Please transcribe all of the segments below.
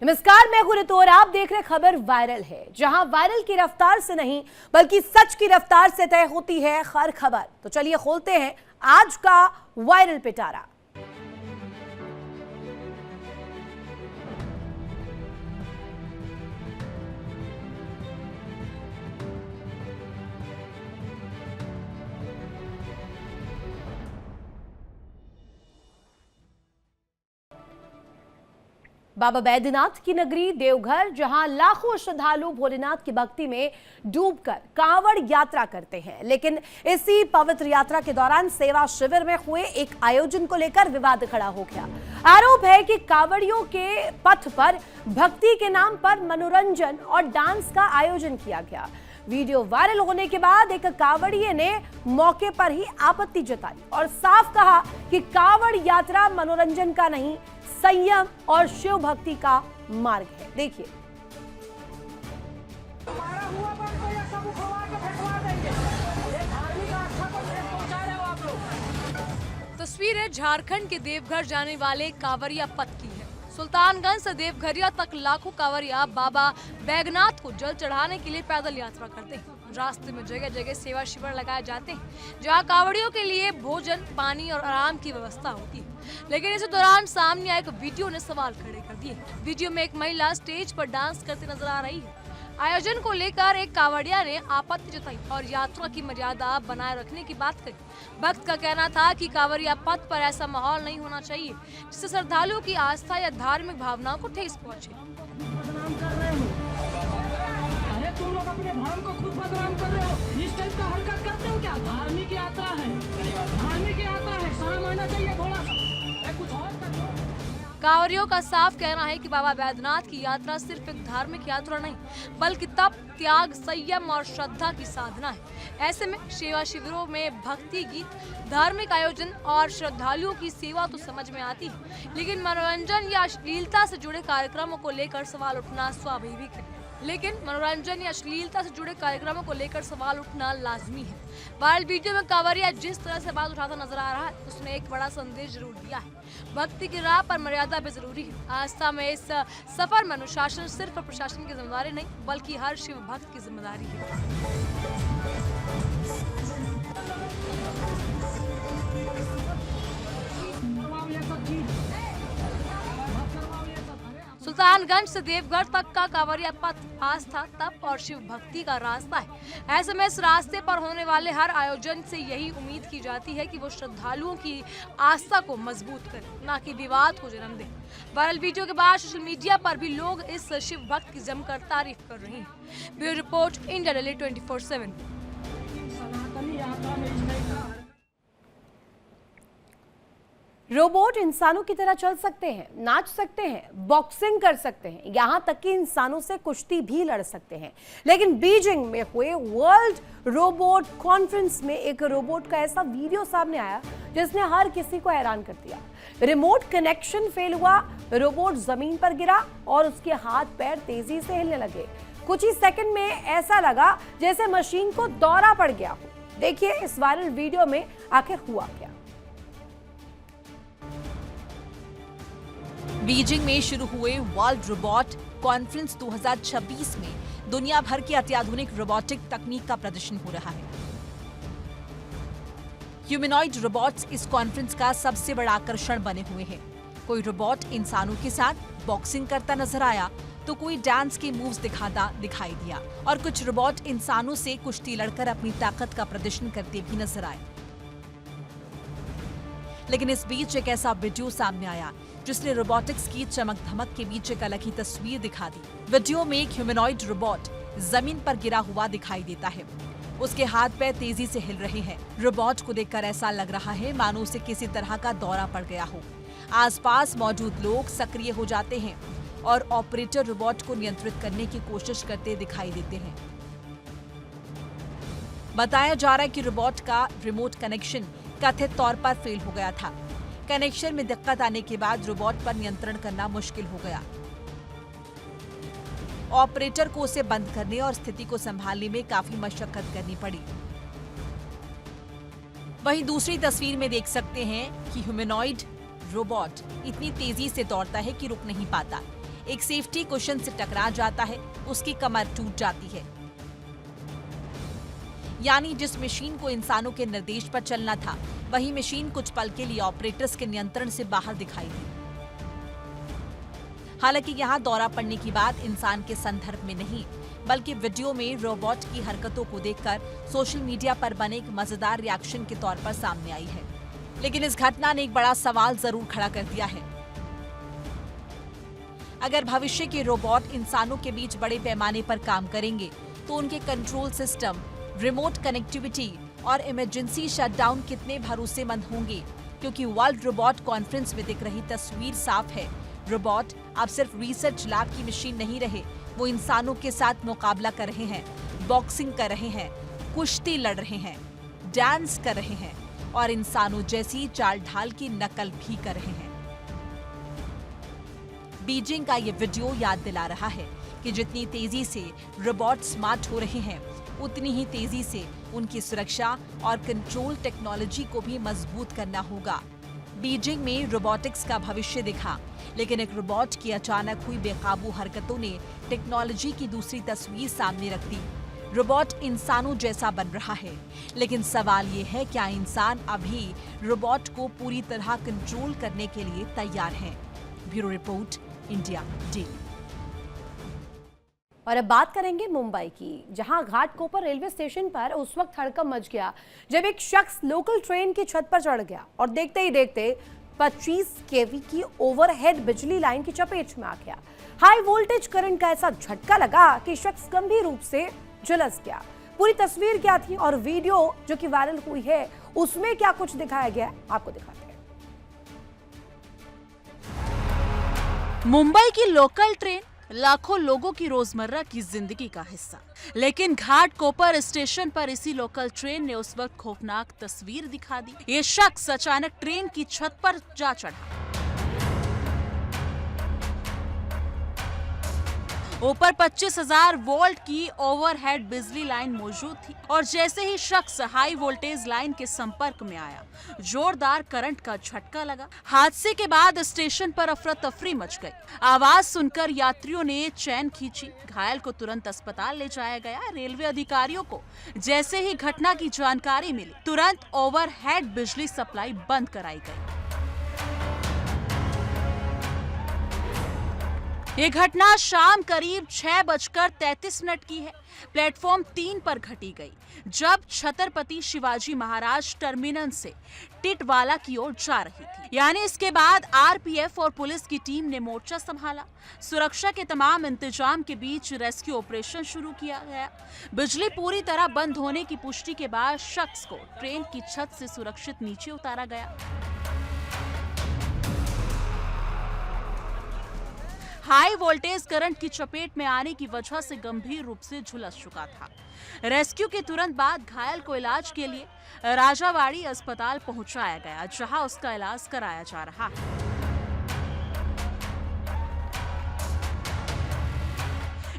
नमस्कार, मैं हूं रितु और आप देख रहे खबर वायरल है, जहां वायरल की रफ्तार से नहीं बल्कि सच की रफ्तार से तय होती है हर खबर। तो चलिए खोलते हैं आज का वायरल पिटारा। बाबा बैद्यनाथ की नगरी देवघर, जहां लाखों श्रद्धालु भोलेनाथ की भक्ति में डूबकर कांवड़ यात्रा करते हैं, लेकिन इसी पवित्र यात्रा के दौरान सेवा शिविर में हुए एक आयोजन को लेकर विवाद खड़ा हो गया। आरोप है कि कांवड़ियों के पथ पर भक्ति के नाम पर मनोरंजन और डांस का आयोजन किया गया। वीडियो वायरल होने के बाद एक कांवड़िये ने मौके पर ही आपत्ति जताई और साफ कहा कि कांवड़ यात्रा मनोरंजन का नहीं, संयम और शिव भक्ति का मार्ग है। देखिए, तस्वीर है झारखंड के देवघर जाने वाले कांवरिया पथ की है। सुल्तानगंज से देवघरिया तक लाखों कांवरिया बाबा बैद्यनाथ को जल चढ़ाने के लिए पैदल यात्रा करते हैं। रास्ते में जगह जगह सेवा शिविर लगाए जाते हैं, जहां कांवड़ियों के लिए भोजन, पानी और आराम की व्यवस्था होती है। लेकिन इसी दौरान सामने आए एक वीडियो ने सवाल खड़े कर दिए। वीडियो में एक महिला स्टेज पर डांस करती नजर आ रही है। आयोजन को लेकर एक कांवड़िया ने आपत्ति जताई और यात्रा की मर्यादा बनाए रखने की बात कही। भक्त का कहना था कि कांवड़िया पथ पर ऐसा माहौल नहीं होना चाहिए जिससे श्रद्धालुओं की आस्था या धार्मिक भावनाओं को ठेस पहुंचे। तुम लोग अपने धर्म को खुद बदनाम कर रहे हो। इस टाइप का हरकत करते हो क्या? धार्मिक यात्रा है, धार्मिक यात्रा है, शर्म आना चाहिए थोड़ा सा। कुछ और कांवड़ियों का साफ कहना है कि बाबा बैद्यनाथ की यात्रा सिर्फ एक धार्मिक यात्रा नहीं, बल्कि तप, त्याग, संयम और श्रद्धा की साधना है। ऐसे में सेवा शिविरों में भक्ति गीत, धार्मिक आयोजन और श्रद्धालुओं की सेवा तो समझ में आती है, लेकिन मनोरंजन या अश्लीलता से जुड़े कार्यक्रमों को लेकर सवाल उठना स्वाभाविक है। सवाल उठना लाजमी है। वायरल वीडियो में कांवड़िया जिस तरह से बात उठाता नजर आ रहा है, उसमें एक बड़ा संदेश जरूर दिया है। भक्ति की राह पर मर्यादा भी जरूरी है। आस्था में इस सफर में अनुशासन सिर्फ प्रशासन की जिम्मेदारी नहीं, बल्कि हर शिव भक्त की जिम्मेदारी है। सुल्तानगंज से देवघर तक का कांवड़िया पथ आस्था, तप और शिव भक्ति का रास्ता है। ऐसे में इस रास्ते पर होने वाले हर आयोजन से यही उम्मीद की जाती है कि वो श्रद्धालुओं की आस्था को मजबूत करे, न कि विवाद को जन्म दे। वायरल वीडियो के बाद सोशल मीडिया पर भी लोग इस शिव भक्त की जमकर तारीफ कर रहे हैं। Bureau report, India daily 24/7। Robot इंसानों की तरह चल सकते हैं, नाच सकते हैं, बॉक्सिंग कर सकते हैं, यहां तक कि इंसानों से कुश्ती भी लड़ सकते हैं। लेकिन बीजिंग में हुए वर्ल्ड रोबोट कॉन्फ्रेंस में एक रोबोट का ऐसा वीडियो सामने आया जिसने हर किसी को हैरान कर दिया। रिमोट कनेक्शन फेल हुआ, रोबोट जमीन पर गिरा और उसके हाथ पैर तेजी से हिलने लगे। कुछ ही सेकंड में ऐसा लगा जैसे मशीन को दौरा पड़ गया हो। देखिए इस वायरल वीडियो में आखिर हुआ क्या। बीजिंग में शुरू हुए वर्ल्ड रोबोट कॉन्फ्रेंस 2026 में दुनिया भर की अत्याधुनिक रोबोटिक तकनीक का प्रदर्शन हो रहा है। ह्यूमनॉइड रोबोट्स इस कॉन्फ्रेंस का सबसे बड़ा आकर्षण बने हुए हैं। कोई रोबोट इंसानों के साथ बॉक्सिंग करता नजर आया, तो कोई डांस के मूव्स दिखाता दिखाई दिया और कुछ रोबोट इंसानों से कुश्ती लड़कर अपनी ताकत का प्रदर्शन करते भी नजर आए। लेकिन इस बीच एक ऐसा वीडियो सामने आया जिसने रोबोटिक्स की चमक धमक के बीच एक अलग ही तस्वीर दिखा दी। वीडियो में एक ह्यूमनॉइड रोबोट जमीन पर गिरा हुआ दिखाई देता है। उसके हाथ पैर तेजी से हिल रहे हैं। रोबोट को देखकर ऐसा लग रहा है मानो उसे किसी तरह का दौरा पड़ गया हो। आसपास मौजूद लोग सक्रिय हो जाते हैं और ऑपरेटर रोबोट को नियंत्रित करने की कोशिश करते दिखाई देते हैं। बताया जा रहा है कि रोबोट का रिमोट कनेक्शन कथित तौर पर फेल हो गया था। कनेक्शन में दिक्कत आने के बाद रोबोट पर नियंत्रण करना मुश्किल हो गया। ऑपरेटर को उसे बंद करने और स्थिति को संभालने में काफी मशक्कत करनी पड़ी। वहीं दूसरी तस्वीर में देख सकते हैं कि ह्यूमनॉइड रोबोट इतनी तेजी से दौड़ता है कि रुक नहीं पाता। एक सेफ्टी कुशन से टकरा जाता है, उसकी कमर टूट जाती है। यानी जिस मशीन को इंसानों के निर्देश पर चलना था, वही मशीन कुछ पल के लिए ऑपरेटर्स के नियंत्रण से बाहर दिखाई दी। हालांकि यहाँ दौरा पड़ने की बात इंसान के संदर्भ में नहीं, बल्कि वीडियो में रोबोट की हरकतों को देखकर सोशल मीडिया पर बने एक मजेदार रिएक्शन के तौर पर सामने आई है। लेकिन इस घटना ने एक बड़ा सवाल जरूर खड़ा कर दिया है। अगर भविष्य के रोबोट इंसानों के बीच बड़े पैमाने पर काम करेंगे, तो उनके कंट्रोल सिस्टम, रिमोट कनेक्टिविटी और इमरजेंसी शटडाउन कितने भरोसेमंद होंगे? क्योंकि वर्ल्ड रोबोट कॉन्फ्रेंस में दिख रही तस्वीर साफ है, रोबोट अब सिर्फ रिसर्च लैब की मशीन नहीं रहे, वो इंसानों के साथ मुकाबला कर रहे हैं, बॉक्सिंग कर रहे हैं, कुश्ती लड़ रहे हैं, डांस कर रहे हैं और इंसानों जैसी चाल ढाल की नकल भी कर रहे हैं। बीजिंग का ये वीडियो याद दिला रहा है कि जितनी तेजी से रोबोट स्मार्ट हो रहे हैं, उतनी ही तेजी से उनकी सुरक्षा और कंट्रोल टेक्नोलॉजी को भी मजबूत करना होगा। बीजिंग में रोबोटिक्स का भविष्य दिखा, लेकिन एक रोबोट की अचानक हुई बेकाबू हरकतों ने टेक्नोलॉजी की दूसरी तस्वीर सामने रख दी। रोबोट इंसानों जैसा बन रहा है, लेकिन सवाल ये है, क्या इंसान अभी रोबोट को पूरी तरह कंट्रोल करने के लिए तैयार हैं? Bureau report, India daily. और अब बात करेंगे मुंबई की, जहां घाटकोपर रेलवे स्टेशन पर उस वक्त हड़कंप मच गया जब एक शख्स लोकल ट्रेन की छत पर चढ़ गया और देखते ही देखते 25 केवी की ओवरहेड बिजली लाइन की चपेट में आ गया। हाई वोल्टेज करंट का ऐसा झटका लगा कि शख्स गंभीर रूप से झुलस गया। पूरी तस्वीर क्या थी और वीडियो जो कि वायरल हुई है, उसमें क्या कुछ दिखाया गया, आपको दिखाते हैं। मुंबई की लोकल ट्रेन लाखों लोगों की रोजमर्रा की जिंदगी का हिस्सा, लेकिन घाटकोपर स्टेशन पर इसी लोकल ट्रेन ने उस वक्त खौफनाक तस्वीर दिखा दी। ये शख्स अचानक ट्रेन की छत पर जा चढ़ा। ऊपर 25,000 वोल्ट की ओवरहेड बिजली लाइन मौजूद थी और जैसे ही शख्स हाई वोल्टेज लाइन के संपर्क में आया, जोरदार करंट का झटका लगा। हादसे के बाद स्टेशन पर अफरा तफरी मच गई। आवाज सुनकर यात्रियों ने चैन खींची। घायल को तुरंत अस्पताल ले जाया गया। रेलवे अधिकारियों को जैसे ही घटना की जानकारी मिली, तुरंत ओवरहेड बिजली सप्लाई बंद कराई गई। ये घटना शाम करीब 6:33 की है। प्लेटफॉर्म 3 पर घटी गई, जब छत्रपति शिवाजी महाराज टर्मिनस से टिटवाला की ओर जा रही थी। यानी इसके बाद आरपीएफ और पुलिस की टीम ने मोर्चा संभाला। सुरक्षा के तमाम इंतजाम के बीच रेस्क्यू ऑपरेशन शुरू किया गया। बिजली पूरी तरह बंद होने की पुष्टि के बाद शख्स को ट्रेन की छत से सुरक्षित नीचे उतारा गया। हाई वोल्टेज करंट की चपेट में आने की वजह से गंभीर रूप से झुलस चुका था। रेस्क्यू के तुरंत बाद घायल को इलाज के लिए राजावाड़ी अस्पताल पहुंचाया गया, जहां उसका इलाज कराया जा रहा है।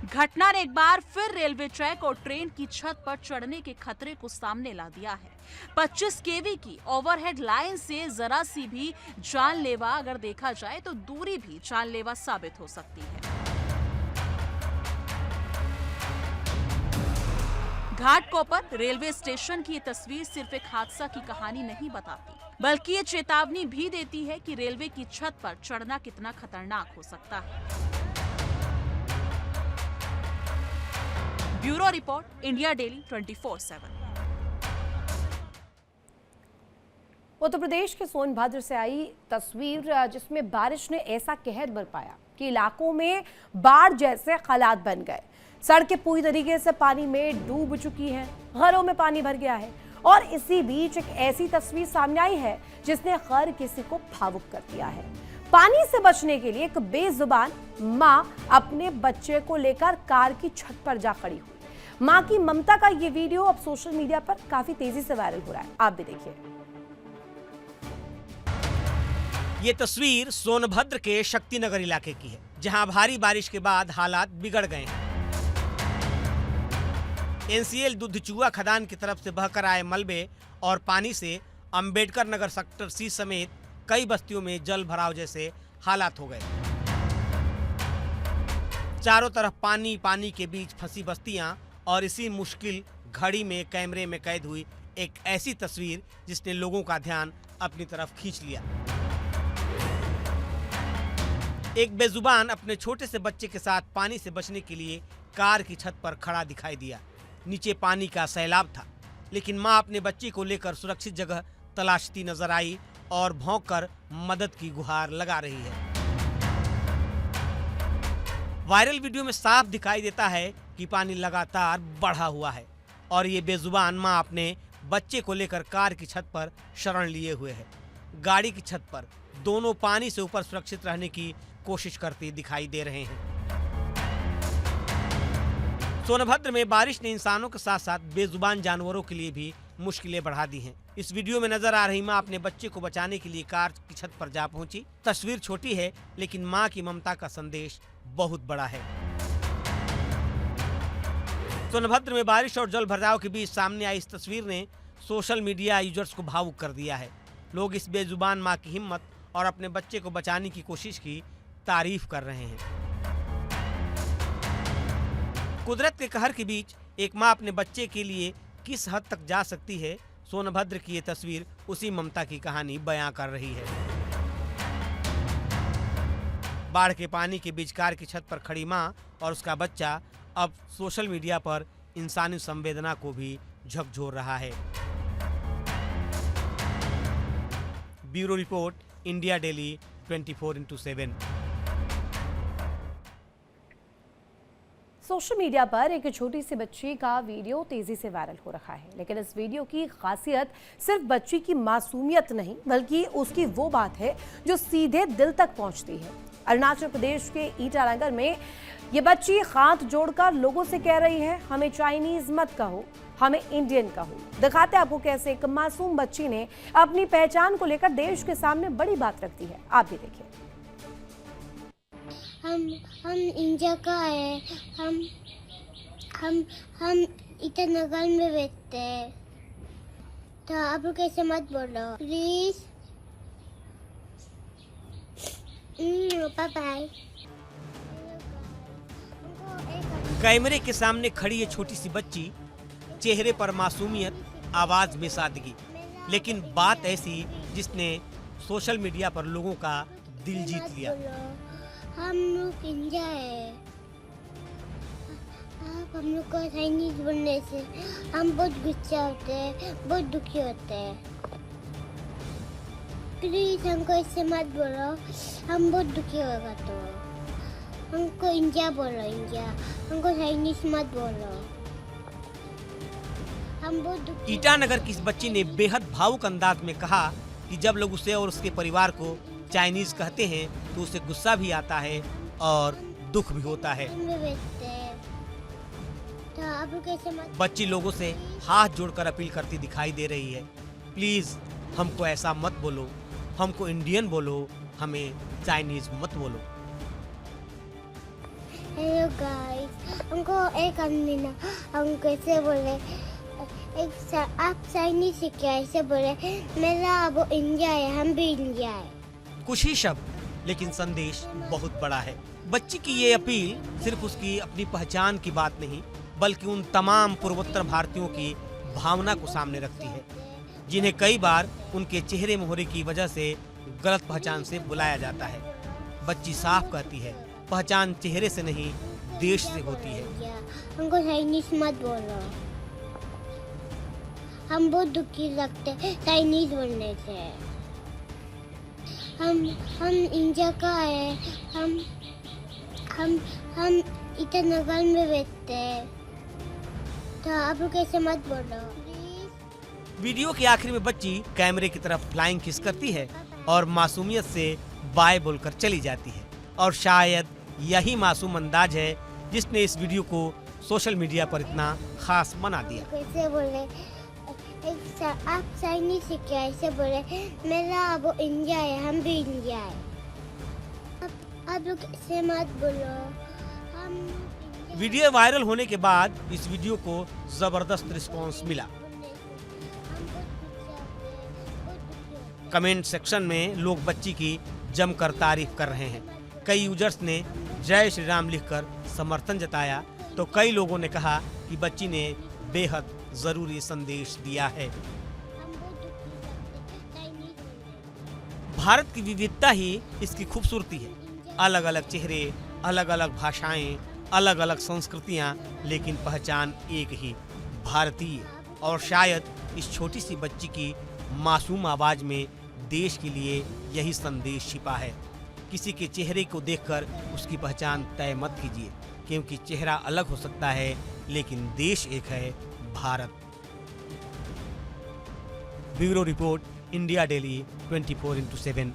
घटना ने एक बार फिर रेलवे ट्रैक और ट्रेन की छत पर चढ़ने के खतरे को सामने ला दिया है। 25 केवी की ओवरहेड लाइन से जरा सी भी जानलेवा अगर देखा जाए तो दूरी भी जानलेवा साबित हो सकती है। घाटकोपर रेलवे स्टेशन की ये तस्वीर सिर्फ एक हादसा की कहानी नहीं बताती, बल्कि ये चेतावनी भी देती है कि रेलवे की छत पर चढ़ना कितना खतरनाक हो सकता है। Bureau report, India daily 24/7। Uttar Pradesh के सोनभद्र से आई तस्वीर, जिसमें बारिश ने ऐसा कहर बरपाया कि इलाकों में बाढ़ जैसे हालात बन गए। सड़कें पूरी तरीके से पानी में डूब चुकी हैं, घरों में पानी भर गया है और इसी बीच एक ऐसी तस्वीर सामने आई है जिसने हर किसी को भावुक कर दिया है। पानी से बचने के लिए एक बेजुबान मां अपने बच्चे को लेकर कार की छत पर जा खड़ी हुई। मां की ममता का ये वीडियो अब सोशल मीडिया पर काफी तेजी से वायरल हो रहा है, आप भी देखिए। ये तस्वीर सोनभद्र के शक्तिनगर इलाके की है, जहां भारी बारिश के बाद हालात बिगड़ गए हैं। एनसीएल दुधचुआ खदान की तरफ से बहकर आए मलबे और पानी से अंबेडकर नगर सेक्टर C समेत कई बस्तियों में जल भराव जैसे हालात हो गए। चारों तरफ पानी पानी के बीच फंसी बस्तियां और इसी मुश्किल घड़ी में कैमरे में कैद हुई एक ऐसी तस्वीर जिसने लोगों का ध्यान अपनी तरफ खींच लिया। एक बेजुबान अपने छोटे से बच्चे के साथ पानी से बचने के लिए कार की छत पर खड़ा दिखाई दिया। नीचे पानी का सैलाब था, लेकिन मां अपने बच्चे को लेकर सुरक्षित जगह तलाशती नजर आई और भौंककर मदद की गुहार लगा रही है। वायरल वीडियो में साफ दिखाई देता है कि पानी लगातार बढ़ा हुआ है और ये बेजुबान मां अपने बच्चे को लेकर कार की छत पर शरण लिए हुए है। गाड़ी की छत पर दोनों पानी से ऊपर सुरक्षित रहने की कोशिश करते दिखाई दे रहे हैं। सोनभद्र में बारिश ने इंसानों के साथ साथ बेजुबान जानवरों के लिए भी मुश्किलें बढ़ा दी हैं। इस वीडियो में नजर आ रही मां अपने बच्चे को बचाने के लिए कार की छत पर जा पहुंची। तस्वीर छोटी है, लेकिन मां की ममता का संदेश बहुत बड़ा है। सोनभद्र में बारिश और जल भराव के बीच सामने आई इस तस्वीर ने सोशल मीडिया यूजर्स को भावुक कर दिया है। लोग इस बेजुबान मां की हिम्मत और अपने बच्चे को बचाने की कोशिश की तारीफ कर रहे हैं। कुदरत के कहर के बीच एक मां अपने बच्चे के लिए किस हद तक जा सकती है, सोनभद्र की ये तस्वीर उसी ममता की कहानी बयां कर रही है। बाढ़ के पानी के बीच कार की छत पर खड़ी मां और उसका बच्चा अब सोशल मीडिया पर इंसानी संवेदना को भी झकझोर रहा है। Bureau report, India daily 24/7। Social media पर एक छोटी सी बच्ची का वीडियो तेजी से वायरल हो रहा है, लेकिन इस वीडियो की खासियत सिर्फ बच्ची की मासूमियत नहीं, बल्कि उसकी वो बात है जो सीधे दिल तक पहुंचती है। अरुणाचल प्रदेश के ईटानगर में ये बच्ची हाथ जोड़कर लोगों से कह रही है, हमें चाइनीज मत कहो, हमें इंडियन कहो। दिखाते आपको कैसे एक मासूम बच्ची ने अपनी पहचान को लेकर देश के सामने बड़ी बात रख दी है। आप भी देखिए। हम इंडिया का है, हम ईटानगर में रहते हैं, तो आप लोग कैसे मत बोलो प्लीज। Bye bye. कैमरे के सामने खड़ी ये छोटी सी बच्ची, चेहरे पर मासूमियत, आवाज में सादगी, लेकिन बात ऐसी जिसने सोशल मीडिया पर लोगों का दिल जीत लिया। हम लोग इंडिया है, आप हम लोग को चाइनीज बोलने से हम बहुत गुस्सा होते हैं, बहुत दुखी होते हैं। प्लीज हमको इससे मत बोलो, हम बहुत दुखी होगा। तो हमको इंडिया बोलो, इंडिया, हमको चाइनीज मत बोलो, हम बहुत दुखी। ईटानगर की इस बच्ची ने बेहद भावुक अंदाज में कहा कि जब लोग उसे और उसके परिवार को चाइनीज कहते हैं तो उसे गुस्सा भी आता है और दुख भी होता है। तो आप लोग कैसे मत। बच्ची लोगों से हाथ जोड़कर अपील करती दिखाई दे रही है, प्लीज हमको ऐसा मत बोलो, हमको इंडियन बोलो, हमें चाइनीज मत बोलो। हेलो गाइस, हमको एक आदमी ना हम कैसे बोले, आप चाइनीज से कैसे बोले, मेरा अब इंडिया है, हम भी इंडिया है। कुछ ही शब्द, लेकिन संदेश बहुत बड़ा है। बच्ची की ये अपील सिर्फ उसकी अपनी पहचान की बात नहीं, बल्कि उन तमाम पूर्वोत्तर भारतीयों की भावना को सामने रखती है, जिन्हें कई बार उनके चेहरे मोहरे की वजह से गलत पहचान से बुलाया जाता है। बच्ची साफ कहती है, पहचान चेहरे से नहीं, देश से होती है। हमको चाइनीज मत बोलो, हम बहुत दुखी लगते हैं चाइनीज बोलने से। हम इंडिया का है, हम ईटानगर में रहते हैं, तो आप लोग कैसे मत बोलो प्लीज। वीडियो के आखिर में बच्ची कैमरे की तरफ फ्लाइंग किस करती है और मासूमियत से बाय बोलकर चली जाती है। और शायद यही मासूम अंदाज है जिसने इस वीडियो को सोशल मीडिया पर इतना खास बना दिया। कैसे बोले, आप चाइनीज से कैसे बोले, मेरा अब इंडिया है, हम भी इंडिया है। आप लोग ऐसे मत बोलो, हम। वीडियो वायरल होने के बाद इस वीडियो को जबरदस्त रिस्पांस मिला। कमेंट सेक्शन में लोग बच्ची की जमकर तारीफ कर रहे हैं। कई यूजर्स ने जय श्री राम लिखकर समर्थन जताया तो कई लोगों ने कहा कि बच्ची ने बेहद जरूरी संदेश दिया है। हम बहुत दुखी लगते हैं, नहीं सुनते। भारत की विविधता ही इसकी खूबसूरती है। अलग अलग चेहरे, अलग अलग भाषाएं, अलग अलग संस्कृतियां, लेकिन पहचान एक ही, भारतीय। और शायद इस छोटी सी बच्ची की मासूम आवाज में देश के लिए यही संदेश छिपा है। किसी के चेहरे को देखकर उसकी पहचान तय मत कीजिए, क्योंकि चेहरा अलग हो सकता है लेकिन देश एक है, Bharat. Bureau report, India daily 24x7।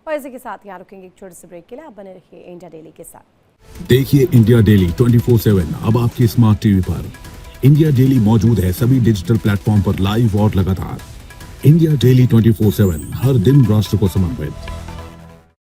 और इसी के साथ यहाँ रुकेंगे एक छोटे से ब्रेक के लिए। आप बने रहिए इंडिया डेली के साथ। देखिए इंडिया डेली 24/7 अब आपके स्मार्ट टीवी पर। इंडिया डेली मौजूद है सभी डिजिटल प्लेटफॉर्म पर लाइव और लगातार। इंडिया डेली 24/7 हर दिन राष्ट्र को समर्पित।